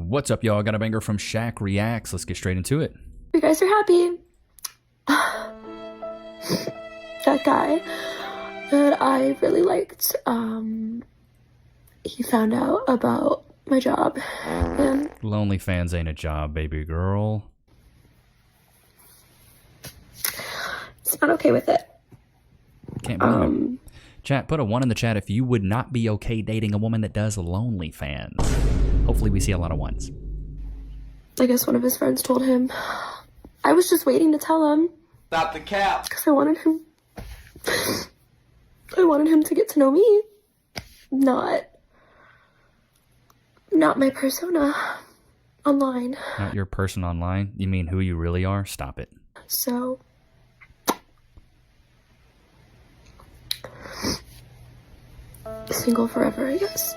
What's up, y'all? Got a banger from Shaq Reacts. Let's get straight into it. You guys are happy. That guy that I really liked, he found out about my job. And OnlyFans ain't a job, baby girl. he's not okay with it. Can't blame him. Chat, put a 1 in the chat if you would not be okay dating a woman that does OnlyFans. Hopefully we see a lot of 1s. I guess one of his friends told him. I was just waiting to tell him. Stop the cap. Because I wanted him to get to know me. Not my persona online. Not your person online? You mean who you really are? Stop it. So single forever, I guess.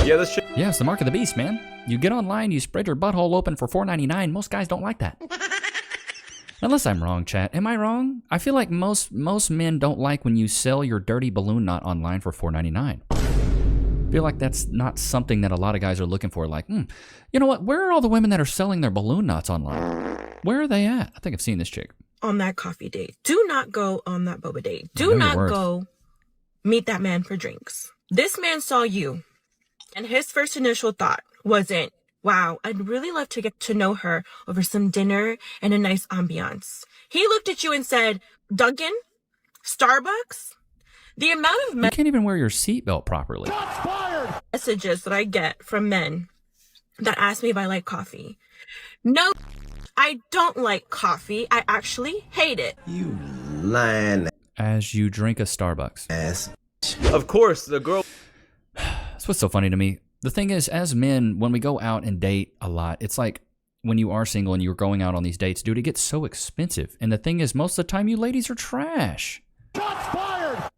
Yeah, that's true. Yeah, it's the mark of the beast, man. You get online, you spread your butthole open for $4.99. Most guys don't like that. Unless I'm wrong, chat. Am I wrong? I feel like most men don't like when you sell your dirty balloon knot online for $4.99. I feel like that's not something that a lot of guys are looking for. Like, you know what? Where are all the women that are selling their balloon knots online? Where are they at? I think I've seen this chick. On that coffee date. Do not go on that boba date. Do not go meet that man for drinks. This man saw you, and his first initial thought wasn't, wow, I'd really love to get to know her over some dinner and a nice ambiance. He looked at you and said, Dunkin'? Starbucks? The amount of You can't even wear your seatbelt properly. messages that I get from men that ask me if I like coffee. No, I don't like coffee. I actually hate it. You lying As you drink a Starbucks. ass. Of course, the girl. That's what's so funny to me. The thing is, as men, when we go out and date a lot, it's like when you are single and you're going out on these dates, dude, it gets so expensive. And the thing is, most of the time, you ladies are trash.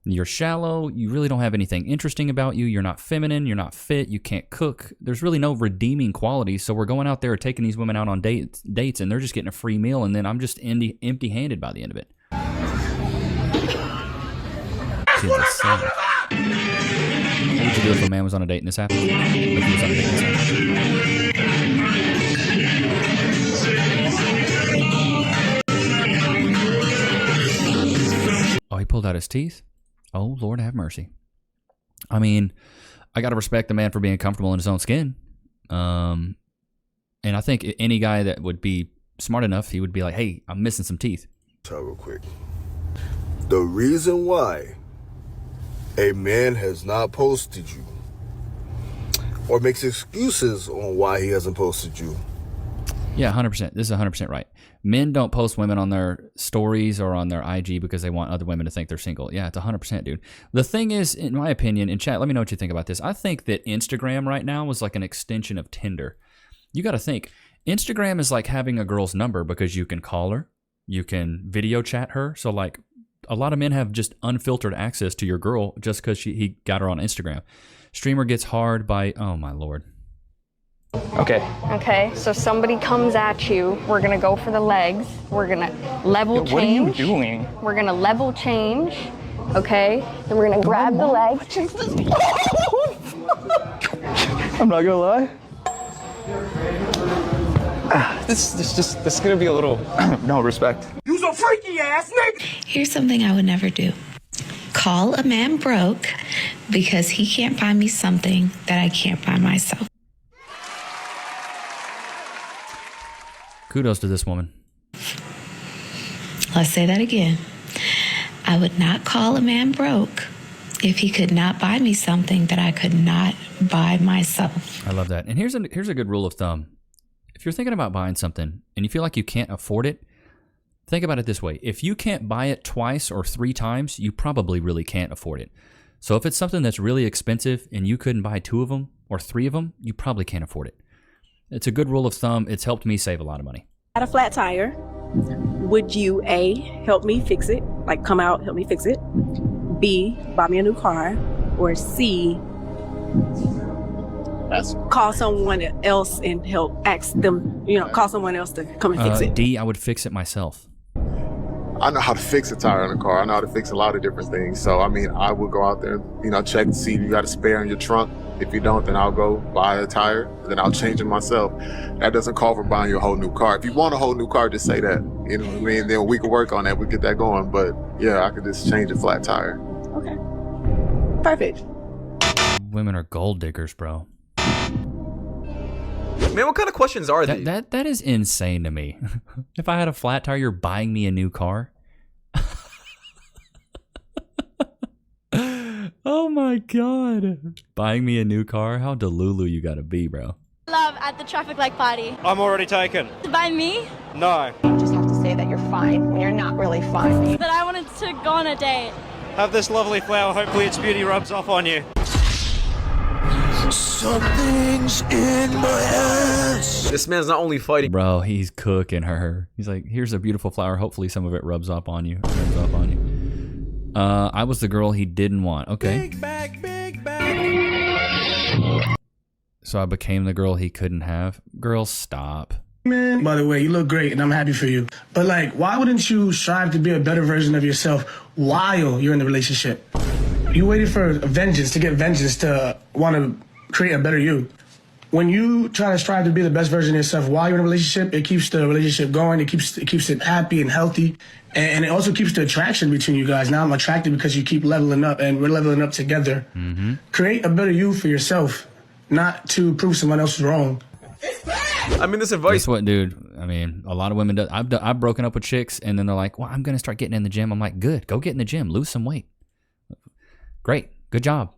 You're shallow. You really don't have anything interesting about you. You're not feminine. You're not fit. You can't cook. There's really no redeeming qualities. So we're going out there taking these women out on dates, and they're just getting a free meal. And then I'm just empty-handed by the end of it. What would you do if a man was on a date and this happened? If he was on a date and this happened? Oh, he pulled out his teeth? Oh, Lord have mercy. I mean, I got to respect the man for being comfortable in his own skin. And I think any guy that would be smart enough, he would be like, hey, I'm missing some teeth. So real quick. The reason why a man has not posted you or makes excuses on why he hasn't posted you. Yeah, 100%. This is 100% right. Men don't post women on their stories or on their IG because they want other women to think they're single. Yeah, it's 100%, dude. The thing is, in my opinion, in chat, let me know what you think about this. I think that Instagram right now is like an extension of Tinder. You got to think. Instagram is like having a girl's number because you can call her. You can video chat her. So, like, a lot of men have just unfiltered access to your girl just because he got her on Instagram. Streamer gets hard by, oh my Lord. Okay, so somebody comes at you. We're gonna go for the legs. We're gonna level change. What are you doing? We're gonna level change, okay? Then we're gonna grab the legs. I'm not gonna lie. This is gonna be a little no respect. You's a freaky ass nigga. Here's something I would never do. Call a man broke because he can't buy me something that I can't buy myself. Kudos to this woman. Let's say that again. I would not call a man broke if he could not buy me something that I could not buy myself. I love that. And here's a good rule of thumb. If you're thinking about buying something and you feel like you can't afford it, think about it this way. If you can't buy it twice or 3 times, you probably really can't afford it. So if it's something that's really expensive and you couldn't buy 2 of them or 3 of them, you probably can't afford it. It's a good rule of thumb. It's helped me save a lot of money. Had a flat tire. Would you A, help me fix it? Like come out, help me fix it? B, buy me a new car? Or C, call someone else and help ask them, call someone else to come and fix it? D, I would fix it myself. I know how to fix a tire on a car. I know how to fix a lot of different things. So, I mean, I would go out there, check to see if you got a spare in your trunk. If you don't, then I'll go buy a tire, then I'll change it myself. That doesn't call for buying you a whole new car. If you want a whole new car, just say that. You know what I mean? Then we can work on that. We get that going. But yeah, I could just change a flat tire. Okay. Perfect. Women are gold diggers, bro. Man, what kind of questions are these? That is insane to me. If I had a flat tire, you're buying me a new car? Oh my god. Buying me a new car? How delulu you gotta be, bro. Love at the traffic light party. I'm already taken. By me? No. You just have to say that you're fine when you're not really fine. That I wanted to go on a date. Have this lovely flower. Hopefully its beauty rubs off on you. Something's in my ass. This man's not only fighting. Bro, he's cooking her. He's like, here's a beautiful flower. Hopefully some of it rubs off on you. I was the girl he didn't want. Okay. Big bag. So I became the girl he couldn't have. Girl, stop. Man, by the way, you look great and I'm happy for you. But like, why wouldn't you strive to be a better version of yourself while you're in the relationship? You waited for vengeance, to get vengeance, to want to create a better you. When you try to strive to be the best version of yourself while you're in a relationship, it keeps the relationship going. It keeps it happy and healthy. And it also keeps the attraction between you guys. Now I'm attracted because you keep leveling up and we're leveling up together. Mm-hmm. Create a better you for yourself, not to prove someone else wrong. I mean, this advice. Guess what, dude? I mean, a lot of women do. I've broken up with chicks and then they're like, well, I'm going to start getting in the gym. I'm like, good. Go get in the gym. Lose some weight. Great. Good job.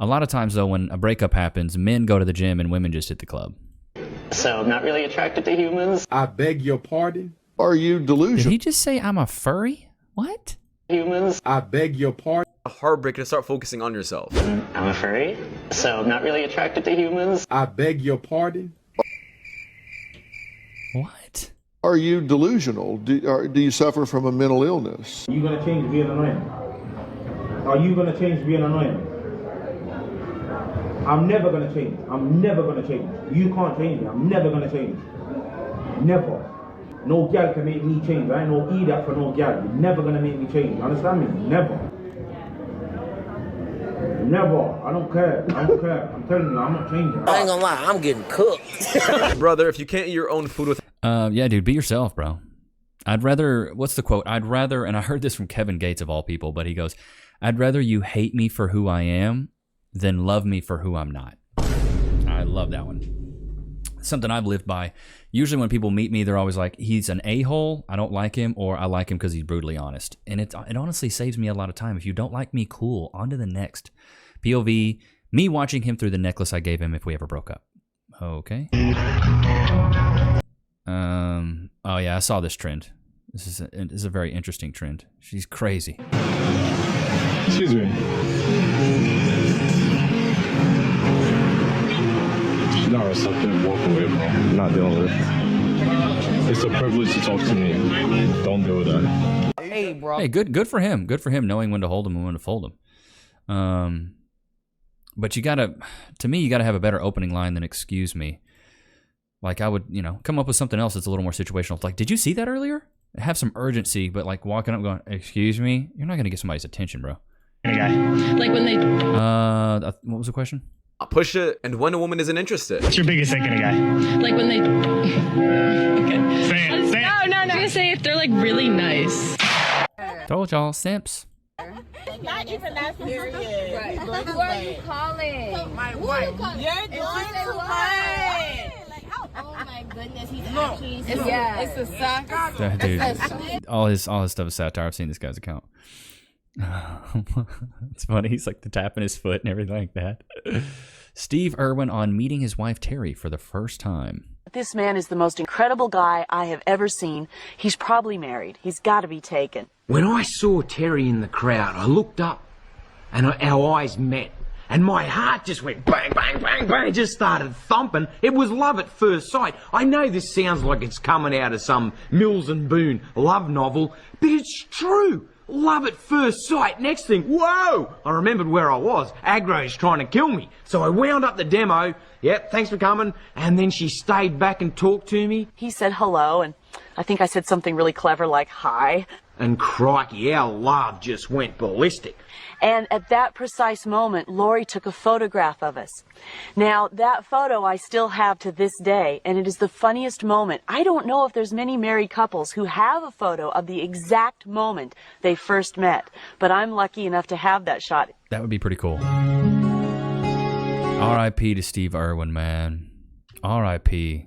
A lot of times, though, when a breakup happens, men go to the gym and women just hit the club. So, not really attracted to humans? I beg your pardon? Are you delusional? Did he just say I'm a furry? What? Humans? I beg your pardon? A heartbreak to start focusing on yourself. I'm a furry? So, not really attracted to humans? I beg your pardon? What? Are you delusional? Do you suffer from a mental illness? Are you going to change being annoying? Are you going to change being annoying? I'm never going to change. I'm never going to change. You can't change me. I'm never going to change. Never. No gal can make me change. I ain't no eat that for no gal. You're never going to make me change. You understand me? Never. Never. I don't care. I don't care. I'm telling you, I'm not changing. I ain't gonna lie. I'm getting cooked. Brother, if you can't eat your own food with... Yeah, dude, be yourself, bro. I'd rather... What's the quote? I'd rather... And I heard this from Kevin Gates of all people, but he goes, I'd rather you hate me for who I am than love me for who I'm not. I love that one. Something I've lived by. Usually when people meet me, they're always like, he's an a-hole, I don't like him, or I like him because he's brutally honest. And it honestly saves me a lot of time. If you don't like me, cool, on to the next. POV, me watching him through the necklace I gave him if we ever broke up. Okay. Oh yeah, I saw this trend. This is a very interesting trend. She's crazy. Excuse me. No, it's something. Walk away, bro. I'm not dealing with it. It's a privilege to talk to me. Don't deal with that. Hey, bro. Hey, good for him. Good for him knowing when to hold him and when to fold him. But you gotta have a better opening line than "excuse me." Like I would, come up with something else that's a little more situational. It's like, did you see that earlier? Have some urgency, but like walking up going, "Excuse me," you're not gonna get somebody's attention, bro. Like when they... What was the question? Push it, and when a woman isn't interested. What's your biggest thing in a guy? Like when they... Okay. Say it. No. I was gonna say if they're like really nice. Told y'all, simps. Not even that serious. Right. Who are you calling? My wife. You're doing too much. Oh my goodness, he's actually... It's a suck. Dude, all his stuff is satire. I've seen this guy's account. It's funny. He's like tapping his foot and everything like that. Steve Irwin on meeting his wife Terry for the first time. This man is the most incredible guy I have ever seen. He's probably married. He's got to be taken. When I saw Terry in the crowd, I looked up and our eyes met. And my heart just went bang, bang, bang, bang. It just started thumping. It was love at first sight. I know this sounds like it's coming out of some Mills and Boon love novel, but it's true. Love at first sight. Next thing, whoa! I remembered where I was. Agro's trying to kill me. So I wound up the demo. Yep, thanks for coming. And then she stayed back and talked to me. He said hello, and I think I said something really clever like hi. And crikey, our love just went ballistic. And at that precise moment, Lori took a photograph of us. Now, that photo I still have to this day, and it is the funniest moment. I don't know if there's many married couples who have a photo of the exact moment they first met, but I'm lucky enough to have that shot. That would be pretty cool. R.I.P. to Steve Irwin, man. R.I.P.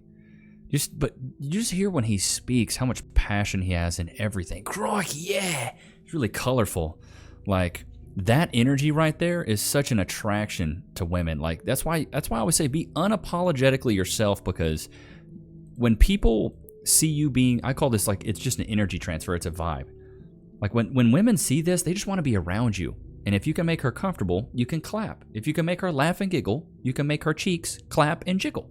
But you just hear when he speaks how much passion he has in everything. Crikey, yeah! It's really colorful. Like, that energy right there is such an attraction to women. Like, that's why I always say be unapologetically yourself, because when people see you being, I call this like, it's just an energy transfer, it's a vibe. Like when women see this, they just want to be around you. And if you can make her comfortable, you can clap. If you can make her laugh and giggle, you can make her cheeks clap and jiggle.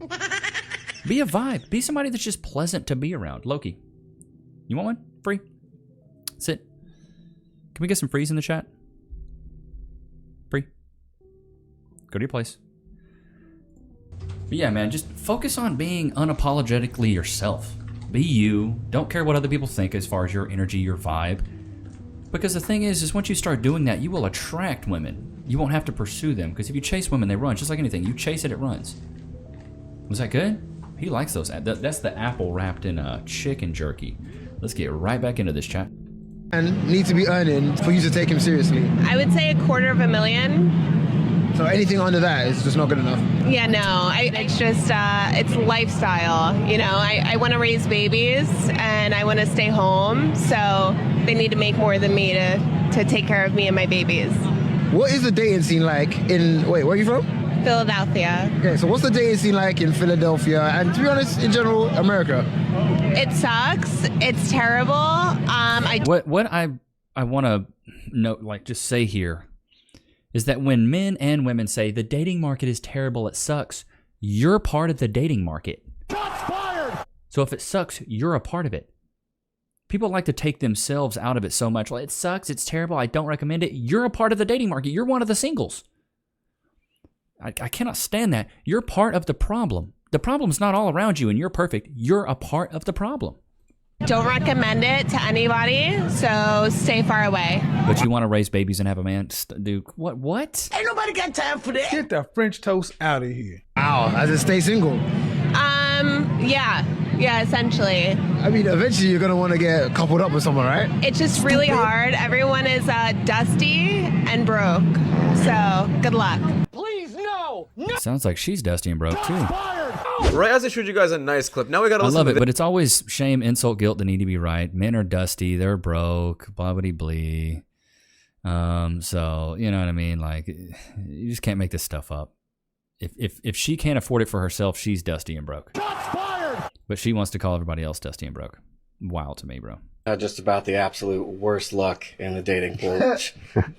Be a vibe. Be somebody that's just pleasant to be around. Loki, you want one? Free? Sit. Can we get some frees in the chat? Free. Go to your place. But yeah, man, just focus on being unapologetically yourself. Be you. Don't care what other people think as far as your energy, your vibe. Because the thing is once you start doing that, you will attract women. You won't have to pursue them, because if you chase women, they run. Just like anything. You chase it, it runs. Was that good? He likes those. That's the apple wrapped in chicken jerky. Let's get right back into this, chat. And need to be earning for you to take him seriously. I would say $250,000. So anything under that is just not good enough. Yeah, no, it's just, it's lifestyle. You know, I want to raise babies and I want to stay home. So they need to make more than me to take care of me and my babies. What is the dating scene like in, wait, where are you from? Philadelphia. Okay, so what's the dating scene like in Philadelphia and, to be honest, in general, America? It sucks. It's terrible. What I want to note, like, just say here is that when men and women say the dating market is terrible, it sucks, you're part of the dating market. Shots fired! So if it sucks, you're a part of it. People like to take themselves out of it so much. Like, it sucks, it's terrible, I don't recommend it. You're a part of the dating market. You're one of the singles. I cannot stand that. You're part of the problem. The problem's not all around you and you're perfect. You're a part of the problem. Don't recommend it to anybody, so stay far away. But you want to raise babies and have a man? Dude, what? Ain't nobody got time for that. Get the French toast out of here. Wow, I just stay single. Yeah, essentially. I mean, eventually you're going to want to get coupled up with someone, right? It's just really hard. Everyone is dusty and broke, so good luck. Please, no. Sounds like she's dusty and broke too. Right as I showed you guys a nice clip, now we gotta listen I love to it, but it's always shame, insult, guilt that need to be right. Men are dusty, they're broke, blah blah blee. So you know what I mean? Like, you just can't make this stuff up. If she can't afford it for herself, she's dusty and broke. But she wants to call everybody else dusty and broke. Wild to me, bro. Just about the absolute worst luck in the dating pool, which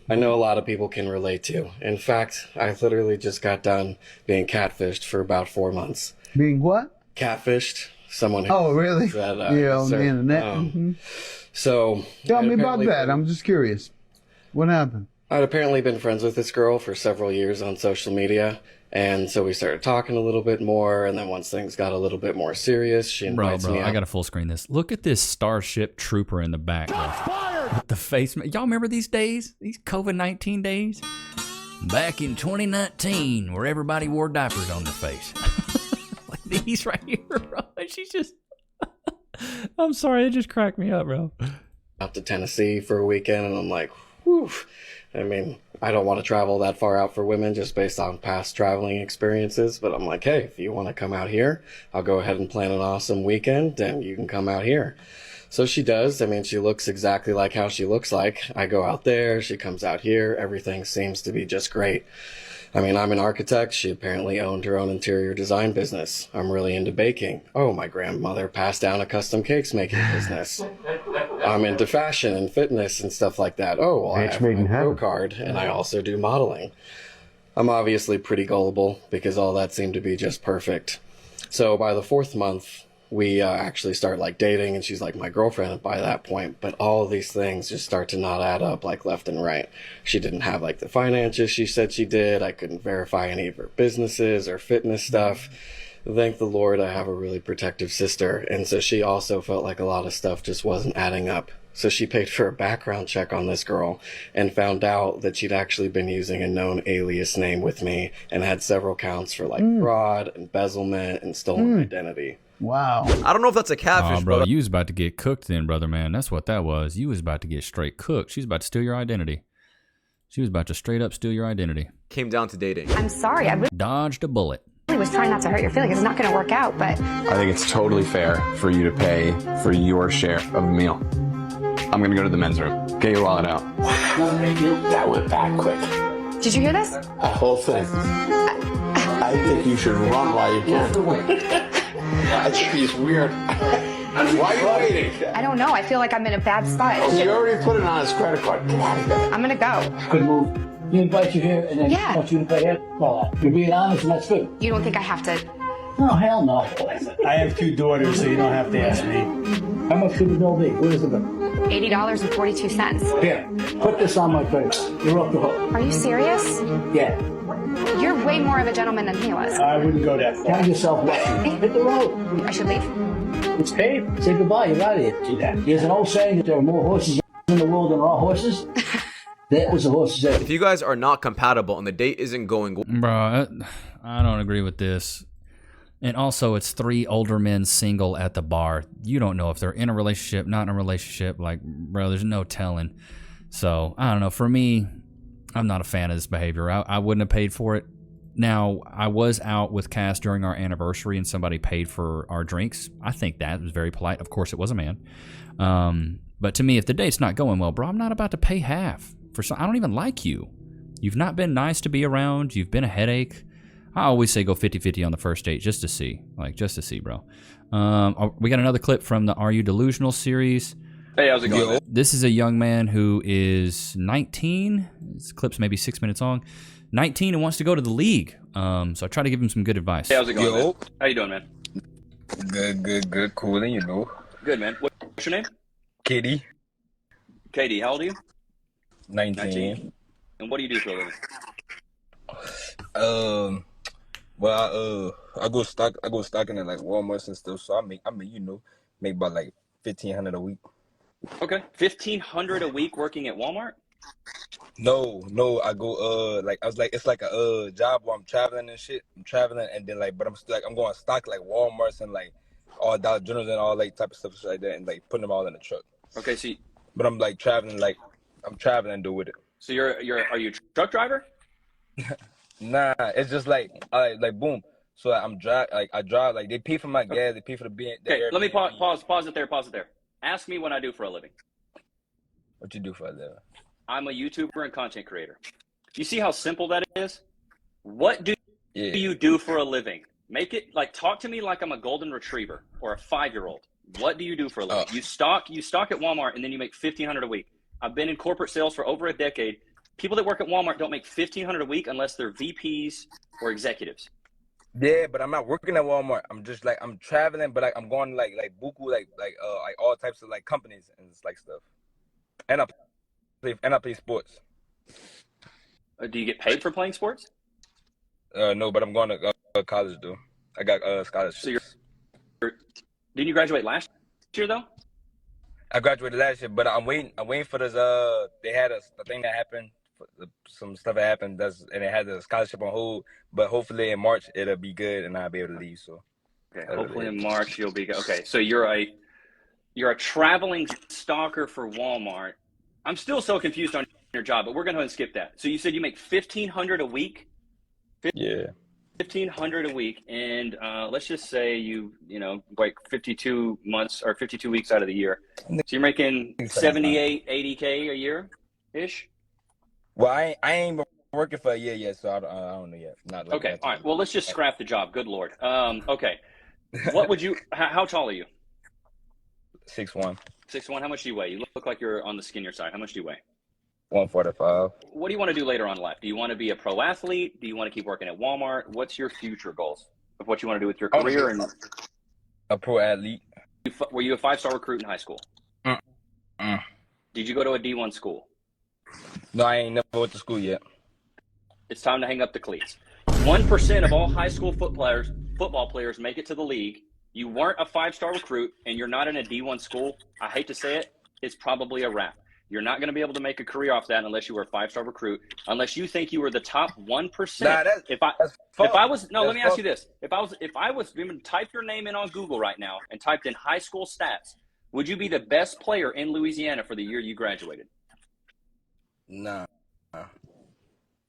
I know a lot of people can relate to. In fact, I literally just got done being catfished for about 4 months. Being what? Catfished. Someone who Oh, really? That, yeah, on the internet. So tell me about that. I'm just curious. What happened? I'd apparently been friends with this girl for several years on social media. And so we started talking a little bit more, and then once things got a little bit more serious, she invites me out. I gotta full screen this. Look at this Starship Trooper in the back, bro. With the face. Y'all remember these days? These COVID-19 days? Back in 2019, where everybody wore diapers on their face. Like these right here, bro. And she's just... I'm sorry, it just cracked me up, bro. Out to Tennessee for a weekend, and I'm like, whew. I mean, I don't want to travel that far out for women just based on past traveling experiences, but I'm like, hey, if you want to come out here, I'll go ahead and plan an awesome weekend, and you can come out here. So she does. I mean, she looks exactly like how she looks like. I go out there, she comes out here, everything seems to be just great. I mean, I'm an architect. She apparently owned her own interior design business. I'm really into baking. Oh, my grandmother passed down a custom cakes making business. I'm into fashion and fitness and stuff like that. Oh, well, I have my pro card, and I also do modeling. I'm obviously pretty gullible because all that seemed to be just perfect. So by the 4th month, we actually start like dating, and she's like my girlfriend by that point. But all of these things just start to not add up like left and right. She didn't have like the finances she said she did. I couldn't verify any of her businesses or fitness stuff. Thank the Lord I have a really protective sister. And so she also felt like a lot of stuff just wasn't adding up. So she paid for a background check on this girl and found out that she'd actually been using a known alias name with me and had several counts for like fraud, embezzlement, and stolen identity. Wow. I don't know if that's a catfish, bro. You was about to get cooked then, brother, man. That's what that was. You was about to get straight cooked. She's about to steal your identity. She was about to straight up steal your identity. Came down to dating. I'm sorry. I dodged a bullet. was trying not to hurt your feelings. It's not going to work out, but... I think it's totally fair for you to pay for your share of a meal. I'm going to go to the men's room. Get your wallet out. Wow, that went back quick. Did you hear this? The whole thing. I think you should run while you can. I think he's weird. Why are you waiting? I don't know. I feel like I'm in a bad spot. You already put it on his credit card. Get out of here. I'm going to go. Good move. You invite you here and then want you to pay here? Well, you're being honest and that's good. You don't think I have to... No, hell no. I have 2 daughters, so you don't have to ask me. How much should the bill be? What is the bill? $80.42. Here, put this on my credit. You're off the hook. Are you serious? Yeah. You're way more of a gentleman than he was. I wouldn't go that far. Count yourself lucky. Hit the road. I should leave. It's paid. Say goodbye. You're out of here. See that? There's an old saying that there are more horses in the world than there are horses. That was the horses. If you guys are not compatible and the date isn't going... Bro, I don't agree with this. And also, it's 3 older men single at the bar. You don't know if they're in a relationship, not in a relationship. Like, bro, there's no telling. So, I don't know. For me, I'm not a fan of this behavior. I wouldn't have paid for it. Now, I was out with Cass during our anniversary and somebody paid for our drinks. I think that was very polite. Of course, it was a man. But to me, if the date's not going well, bro, I'm not about to pay half. I don't even like you. You've not been nice to be around. You've been a headache. I always say go 50-50 on the first date just to see. Like, just to see, bro. We got another clip from the Are You Delusional series. Hey, how's it going? This is a young man who is 19. This clip's maybe 6 minutes long. 19 and wants to go to the league. So I try to give him some good advice. Hey, how's it going, man? How you doing, man? Good, cool, and you know. Good, man. What's your name? Katie. Katie, how old are you? 19. And what do you do for a living? Well, I go stocking at like Walmart and stuff. So I make about like $1,500 a week. Okay, $1,500 a week working at Walmart. No, I go it's like a job where I'm traveling and shit. I'm traveling and then but I'm going stock like Walmarts and like all Dollar Generals and all like type of stuff like that and like putting them all in the truck. Okay, so but I'm like traveling I'm traveling and do with it. So are you a truck driver? Nah, it's just like boom. So I drive they pay for my gas, they pay for the being. Okay, let me pause it there. Ask me what I do for a living. What you do for a living? I'm a YouTuber and content creator. You see how simple that is? What do you do for a living? Make it talk to me like I'm a golden retriever or a 5-year-old. What do you do for a living? You stock at Walmart and then you make $1,500 a week. I've been in corporate sales for over a decade. People that work at Walmart don't make $1,500 a week unless they're VPs or executives. Yeah, but I'm not working at Walmart. I'm just I'm traveling, but I'm going like buku like all types of companies and stuff. And I play sports. Do you get paid for playing sports? No, but I'm going to college though. I got scholarships. So didn't you graduate last year though? I graduated last year, but I'm waiting for this. They had a thing that happened. Some stuff that happened, and it had the scholarship on hold. But hopefully in March it'll be good, and I'll be able to leave. So, okay, hopefully in March you'll be good. Okay, so you're a traveling stalker for Walmart. I'm still so confused on your job, but we're going to skip that. So you said you make $1,500 a week. Yeah. $1,500 a week, and let's just say you like 52 months or 52 weeks out of the year. So you're making 78, 80K a year ish. Well, I ain't been working for a year yet, so I don't know yet. Not like okay, all right. Well, let's just scrap the job. Good Lord. Okay. What would you? How tall are you? 6'1". 6'1". How much do you weigh? You look like you're on the skinnier side. How much do you weigh? 145. What do you want to do later on in life? Do you want to be a pro athlete? Do you want to keep working at Walmart? What's your future goals of what you want to do with your career? And a pro athlete. Were you a 5-star recruit in high school? Did you go to a D1 school? No, I ain't never went to school yet. It's time to hang up the cleats. 1% of all high school football players make it to the league. You weren't a 5-star recruit, and you're not in a D1 school. I hate to say it, it's probably a wrap. You're not going to be able to make a career off that unless you were a 5-star recruit, unless you think you were the top 1%. Nah, Let me ask you this. If I was going to type your name in on Google right now and typed in high school stats, would you be the best player in Louisiana for the year you graduated? Nah.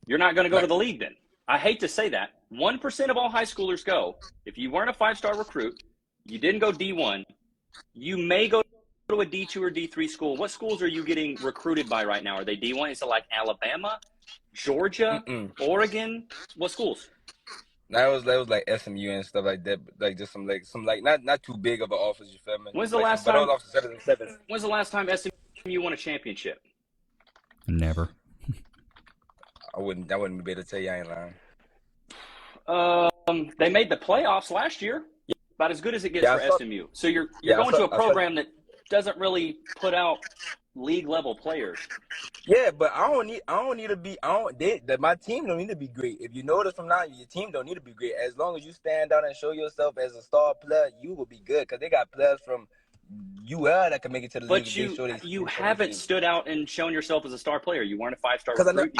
You're not going to go to the league then. I hate to say that. 1% of all high schoolers go. If you weren't a 5-star recruit, you didn't go D1, you may go to a D2 or D3 school. What schools are you getting recruited by right now? Are they D1? Is it like Alabama, Georgia, Oregon? What schools? That was like SMU and stuff like that, like just some not too big of an office, you feel me? When's the last time SMU won a championship? Never. I wouldn't be able to tell you, I ain't lying. They made the playoffs last year. About as good as it gets for SMU. So you're going to a program that doesn't really put out league level players. Yeah, but I don't need to be. My team don't need to be great. If you notice from now, your team don't need to be great. As long as you stand out and show yourself as a star player, you will be good. Because they got players from UL that can make it to the league. But you haven't stood out and shown yourself as a star player. You weren't a 5-star recruit.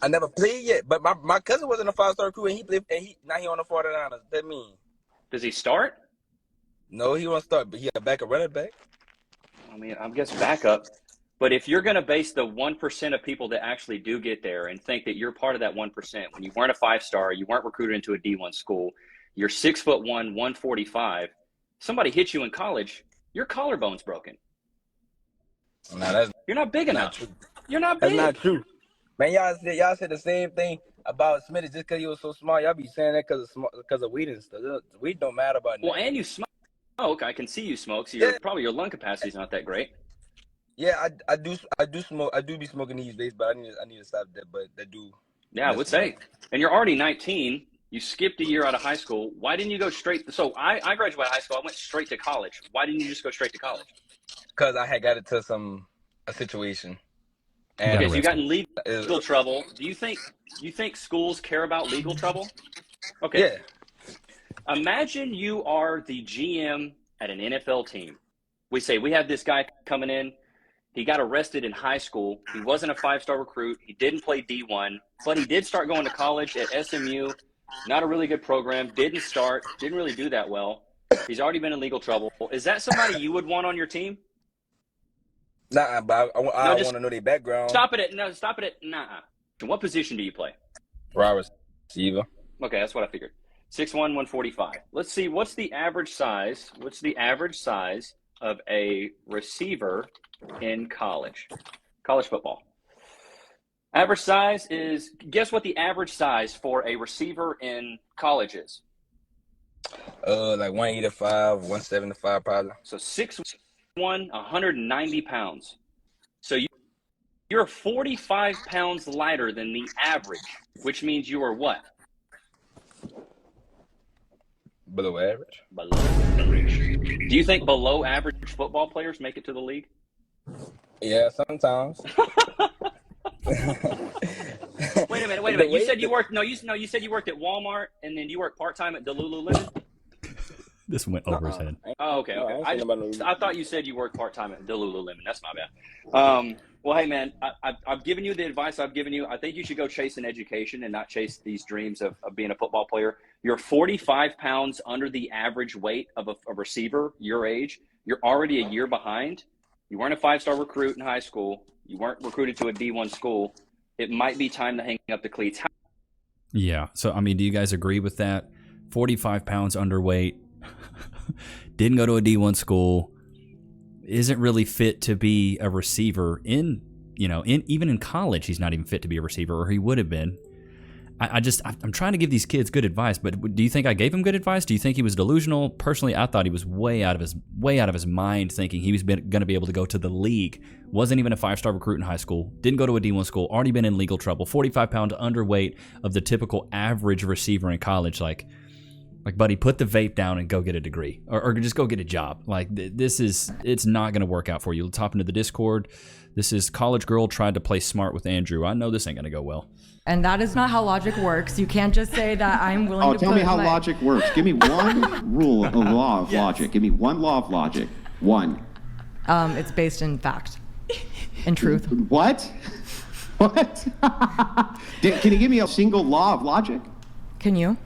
I never played yet. But my cousin wasn't a 5-star recruit, and he played. And now he on the 49ers. That mean? Does he start? No, he won't start. But he a backup running back. I mean, I guess backup. But if you're going to base the 1% of people that actually do get there and think that you're part of that 1%, when you weren't a 5-star, you weren't recruited into a D1 school, you're 6'1", 145, somebody hits you in college, your collarbone's broken. You're not big enough. You're not big. That's not true. Man, y'all said the same thing about Smith just because he was so smart. Y'all be saying that because of weed and stuff. Weed don't matter about Well, and you smoke. I can see you smoke, so probably your lung capacity's not that great. Yeah, I do smoke. I do be smoking these days, but I need to stop that. But that do. Yeah, I would say. And you're already 19. You skipped a year out of high school. Why didn't you go straight? So I graduated high school. I went straight to college. Why didn't you just go straight to college? Because I had got into a situation. And okay, so you got in legal trouble. Do you think schools care about legal trouble? Okay. Yeah. Imagine you are the GM at an NFL team. We say, we have this guy coming in. He got arrested in high school. He wasn't a 5-star recruit. He didn't play D1, but he did start going to college at SMU. Not a really good program. Didn't really do that well. He's already been in legal trouble. Is that somebody you would want on your team? Nah, but I want to know their background. Stop it at nah. What position do you play? Wide receiver. Okay, that's what I figured. 6'1", 145. Let's see, what's the average size of a receiver in college football? Average size is, guess what the average size for a receiver in college is? Like 185, 175 probably. So 6'1", 190 pounds. So you're 45 pounds lighter than the average, which means you are what? Below average. Below average. Do you think below average football players make it to the league? Yeah, sometimes. Wait a minute. You said you worked. You said you worked at Walmart and then you worked part-time at the Lululemon. This went over his head. Oh, okay. I thought you said you worked part-time at the Lululemon. That's my bad. Well, hey, man, I've given you the advice I've given you. I think you should go chase an education and not chase these dreams of being a football player. You're 45 pounds under the average weight of a receiver your age. You're already a year behind. You weren't a 5-star recruit in high school. You weren't recruited to a D1 school. It might be time to hang up the cleats. Yeah. So, I mean, do you guys agree with that? 45 pounds underweight, didn't go to a D1 school, isn't really fit to be a receiver even in college, he's not even fit to be a receiver, or he would have been. I'm trying to give these kids good advice, but do you think I gave him good advice? Do you think he was delusional? Personally, I thought he was way out of his mind, thinking he was going to be able to go to the league. Wasn't even a 5-star recruit in high school. Didn't go to a D1 school. Already been in legal trouble. 45 pound underweight of the typical average receiver in college. Like, buddy, put the vape down and go get a degree, or just go get a job. Like, it's not going to work out for you. Let's hop into the Discord. This is College Girl tried to play smart with Andrew. I know this ain't going to go well. And that is not how logic works. You can't just say that I'm willing to tell me how logic works. Give me one rule of law of logic. Give me one law of logic. One. It's based in fact and truth. What? What? Can you give me a single law of logic? Can you?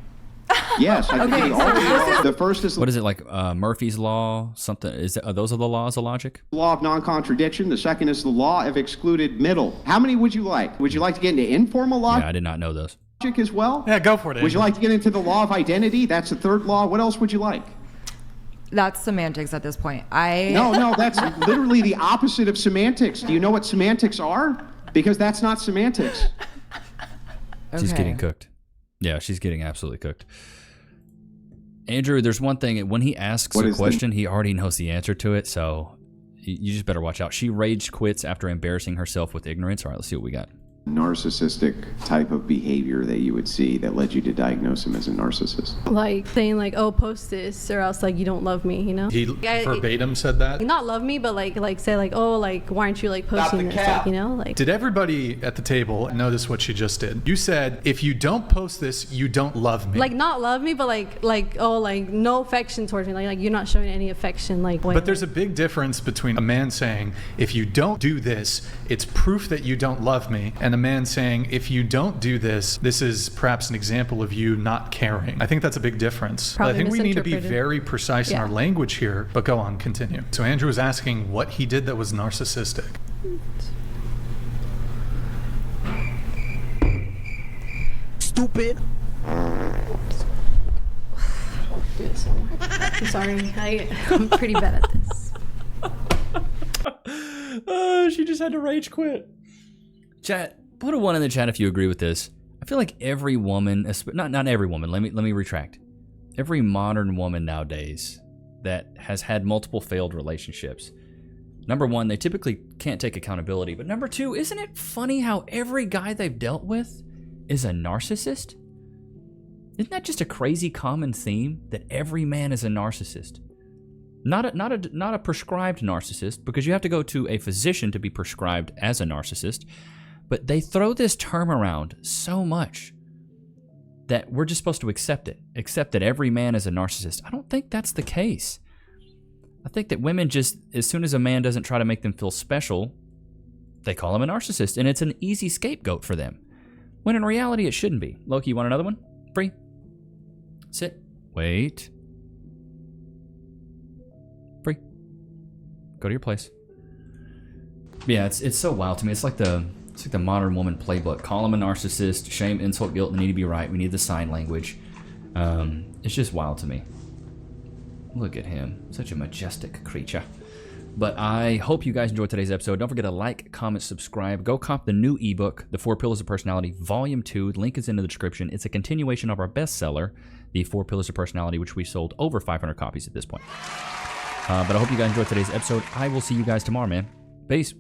Yes. I can give you all the first is What is it, like Murphy's Law? Something? Are those are the laws of logic? the law of non-contradiction. The second is the law of excluded middle. How many would you like? Would you like to get into informal logic? Yeah, I did not know those. As well? Yeah, go for it. Would you like to get into the law of identity? That's the third law. What else would you like? That's semantics at this point. No, that's literally the opposite of semantics. Do you know what semantics are? Because that's not semantics. She's getting cooked. Yeah, she's getting absolutely cooked. Andrew, there's one thing. When he asks a question, he already knows the answer to it, so you just better watch out. She rage quits after embarrassing herself with ignorance. All right, let's see what we got. Narcissistic type of behavior that you would see that led you to diagnose him as a narcissist. Like saying like, oh, post this or else like you don't love me, you know? He verbatim said that? Not love me, but like say like, oh, like why aren't you like posting this? Like, you know, like. Did everybody at the table notice what she just did? You said, if you don't post this, you don't love me. Like not love me, but like oh, like no affection towards me. Like you're not showing any affection. Like. But there's a big difference between a man saying, if you don't do this, it's proof that you don't love me, and a man saying, if you don't do this, this is perhaps an example of you not caring. I think that's a big difference. Probably I think we need to be very precise in our language here, but go on, continue. So Andrew was asking what he did that was narcissistic. Stupid. Do it somewhere. I'm sorry. I'm pretty bad at this. She just had to rage quit. Chat, put a 1 in the chat if you agree with this. I feel like every woman, not every woman, let me retract. Every modern woman nowadays that has had multiple failed relationships, number one, they typically can't take accountability. But number two, isn't it funny how every guy they've dealt with is a narcissist? Isn't that just a crazy common theme that every man is a narcissist? Not a prescribed narcissist, because you have to go to a physician to be prescribed as a narcissist. But they throw this term around so much that we're just supposed to accept it. Accept that every man is a narcissist. I don't think that's the case. I think that women just, as soon as a man doesn't try to make them feel special, they call him a narcissist. And it's an easy scapegoat for them. When in reality, it shouldn't be. Loki, you want another one? Free. Sit. Wait. Free. Go to your place. Yeah, it's so wild to me. It's like the modern woman playbook. Call him a narcissist. Shame, insult, guilt. They need to be right. We need the sign language. It's just wild to me. Look at him. Such a majestic creature. But I hope you guys enjoyed today's episode. Don't forget to like, comment, subscribe. Go cop the new ebook, The 4 Pillars of Personality, Volume 2. The link is in the description. It's a continuation of our bestseller, The 4 Pillars of Personality, which we sold over 500 copies at this point. But I hope you guys enjoyed today's episode. I will see you guys tomorrow, man. Peace.